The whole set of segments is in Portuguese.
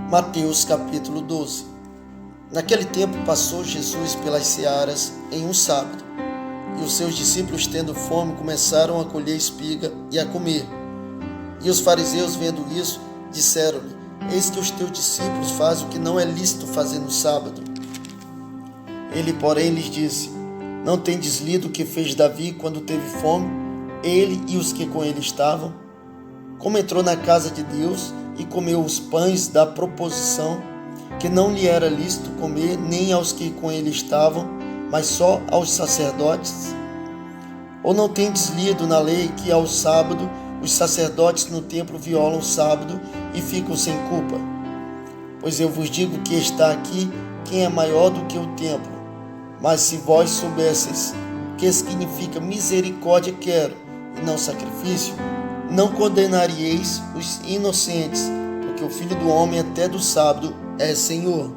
Mateus capítulo 12. Naquele tempo passou Jesus pelas searas em um sábado, e os seus discípulos, tendo fome, começaram a colher espiga e a comer. E os fariseus, vendo isso, disseram-lhe: Eis que os teus discípulos fazem o que não é lícito fazer no sábado. Ele, porém, lhes disse: Não tendes lido o que fez Davi quando teve fome, ele e os que com ele estavam? Como entrou na casa de Deus e comeu os pães da proposição, que não lhe era lícito comer nem aos que com ele estavam, mas só aos sacerdotes? Ou não tendes lido na lei que ao sábado os sacerdotes no templo violam o sábado e ficam sem culpa? Pois eu vos digo que está aqui quem é maior do que o templo. Mas se vós soubesseis o que significa misericórdia quero e não sacrifício, não condenaríeis os inocentes, porque o Filho do Homem até do sábado é Senhor.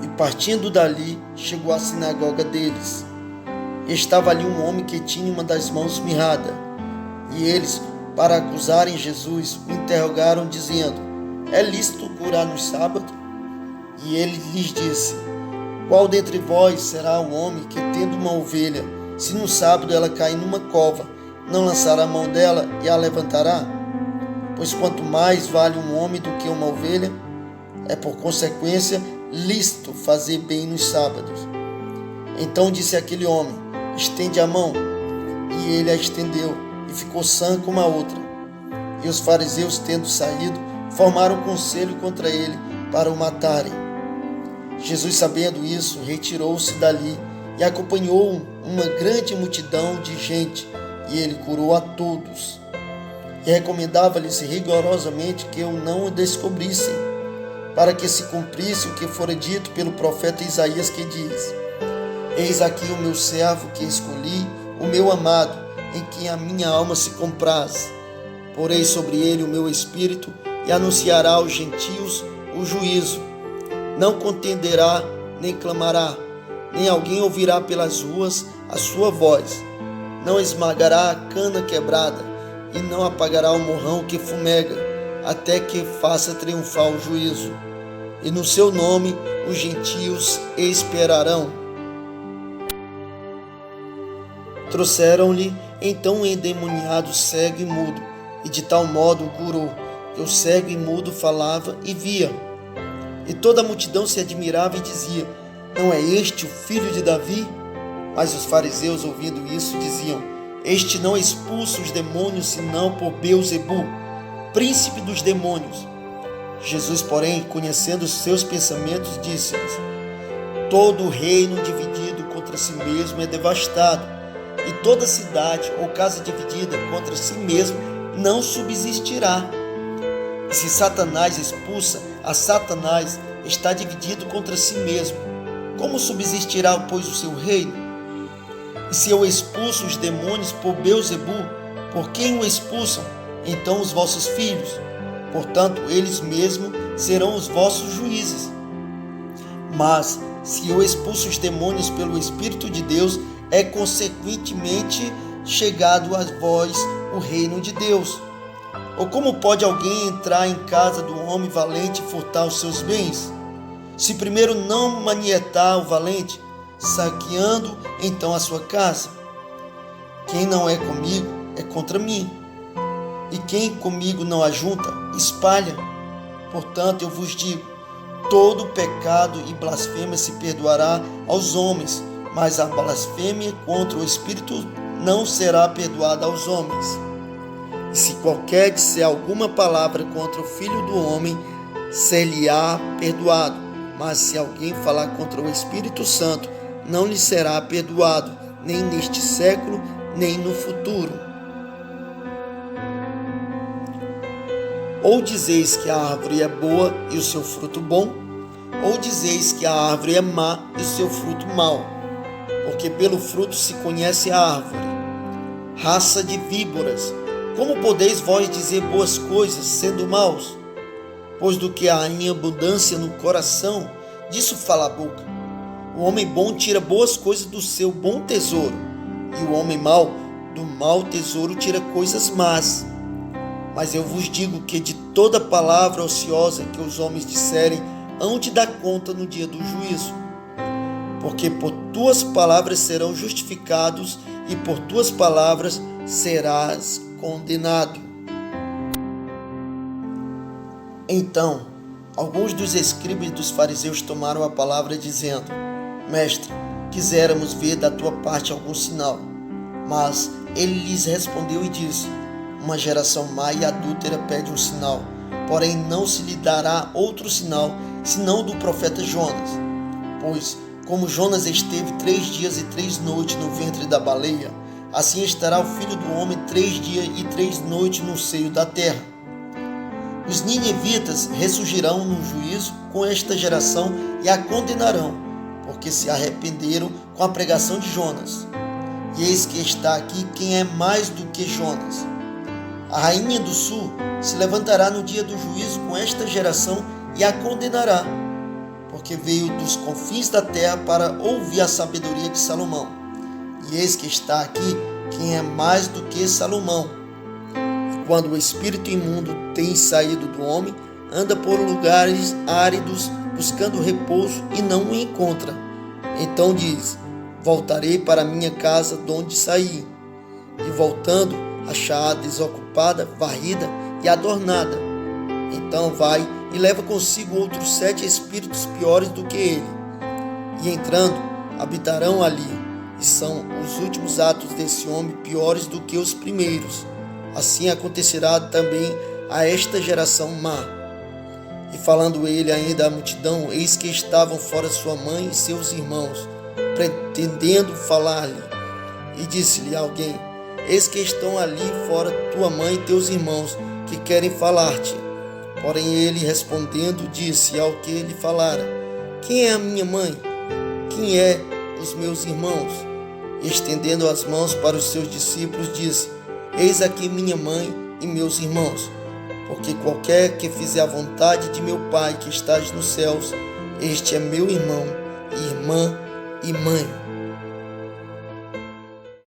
E partindo dali, chegou à sinagoga deles. E estava ali um homem que tinha uma das mãos mirrada. E eles, para acusarem Jesus, o interrogaram, dizendo: É lícito curar no sábado? E ele lhes disse: Qual dentre vós será o homem que, tendo uma ovelha, se no sábado ela cair numa cova, não lançará a mão dela e a levantará? Pois quanto mais vale um homem do que uma ovelha, é por consequência lícito fazer bem nos sábados. Então disse aquele homem: Estende a mão. E ele a estendeu, e ficou sã como a outra. E os fariseus, tendo saído, formaram conselho contra ele para o matarem. Jesus, sabendo isso, retirou-se dali e acompanhou uma grande multidão de gente, e ele curou a todos. E recomendava-lhes rigorosamente que o não descobrissem, para que se cumprisse o que fora dito pelo profeta Isaías, que diz: Eis aqui o meu servo que escolhi, o meu amado, em quem a minha alma se compraz. Porei sobre ele o meu espírito, e anunciará aos gentios o juízo. Não contenderá, nem clamará, nem alguém ouvirá pelas ruas a sua voz. Não esmagará a cana quebrada, e não apagará o morrão que fumega, até que faça triunfar o juízo. E no seu nome os gentios esperarão. Trouxeram-lhe então um endemoniado cego e mudo, e de tal modo o curou, que o cego e mudo falava e via. E toda a multidão se admirava e dizia: Não é este o filho de Davi? Mas os fariseus, ouvindo isso, diziam: Este não expulsa os demônios, senão por Beelzebu, príncipe dos demônios. Jesus, porém, conhecendo os seus pensamentos, disse-lhes: Todo reino dividido contra si mesmo é devastado, e toda cidade ou casa dividida contra si mesmo não subsistirá. E se Satanás expulsa a Satanás, está dividido contra si mesmo. Como subsistirá, pois, o seu reino? E se eu expulso os demônios por Beelzebu, por quem o expulsam? Então os vossos filhos. Portanto, eles mesmos serão os vossos juízes. Mas, se eu expulso os demônios pelo Espírito de Deus, é consequentemente chegado a vós o reino de Deus. Ou como pode alguém entrar em casa do homem valente e furtar os seus bens, se primeiro não manietar o valente, saqueando então a sua casa? Quem não é comigo é contra mim, e quem comigo não ajunta, espalha. Portanto, eu vos digo: todo pecado e blasfêmia se perdoará aos homens, mas a blasfêmia contra o Espírito não será perdoada aos homens. E se qualquer disser alguma palavra contra o Filho do Homem, ser-lhe-á perdoado. Mas se alguém falar contra o Espírito Santo, não lhe será perdoado, nem neste século, nem no futuro. Ou dizeis que a árvore é boa e o seu fruto bom, ou dizeis que a árvore é má e o seu fruto mau, porque pelo fruto se conhece a árvore. Raça de víboras, como podeis vós dizer boas coisas, sendo maus? Pois do que há em abundância no coração, disso fala a boca. O homem bom tira boas coisas do seu bom tesouro, e o homem mau, do mau tesouro, tira coisas más. Mas eu vos digo que de toda palavra ociosa que os homens disserem, hão de dar conta no dia do juízo. Porque por tuas palavras serão justificados e por tuas palavras serás condenado. Então, alguns dos escribas e dos fariseus tomaram a palavra dizendo: Mestre, quiséramos ver da tua parte algum sinal. Mas ele lhes respondeu e disse: Uma geração má e adúltera pede um sinal, porém não se lhe dará outro sinal, senão do profeta Jonas. Pois, como Jonas esteve 3 dias e 3 noites no ventre da baleia, assim estará o Filho do Homem 3 dias e 3 noites no seio da terra. Os ninivitas ressurgirão no juízo com esta geração e a condenarão, porque se arrependeram com a pregação de Jonas. E eis que está aqui quem é mais do que Jonas. A rainha do sul se levantará no dia do juízo com esta geração e a condenará, porque veio dos confins da terra para ouvir a sabedoria de Salomão. E eis que está aqui quem é mais do que Salomão. E quando o espírito imundo tem saído do homem, anda por lugares áridos buscando repouso e não o encontra. Então diz: Voltarei para minha casa de onde saí. E voltando, achar desocupada, varrida e adornada. Então vai e leva consigo outros 7 espíritos piores do que ele. E entrando, habitarão ali. E são os últimos atos desse homem piores do que os primeiros. Assim acontecerá também a esta geração má. E falando ele ainda à multidão, eis que estavam fora sua mãe e seus irmãos, pretendendo falar-lhe. E disse-lhe alguém: Eis que estão ali fora tua mãe e teus irmãos, que querem falar-te. Porém ele respondendo disse ao que lhe falara: Quem é a minha mãe? Quem é os meus irmãos? E estendendo as mãos para os seus discípulos disse: Eis aqui minha mãe e meus irmãos. Porque qualquer que fizer a vontade de meu Pai que estás nos céus, este é meu irmão, irmã e mãe.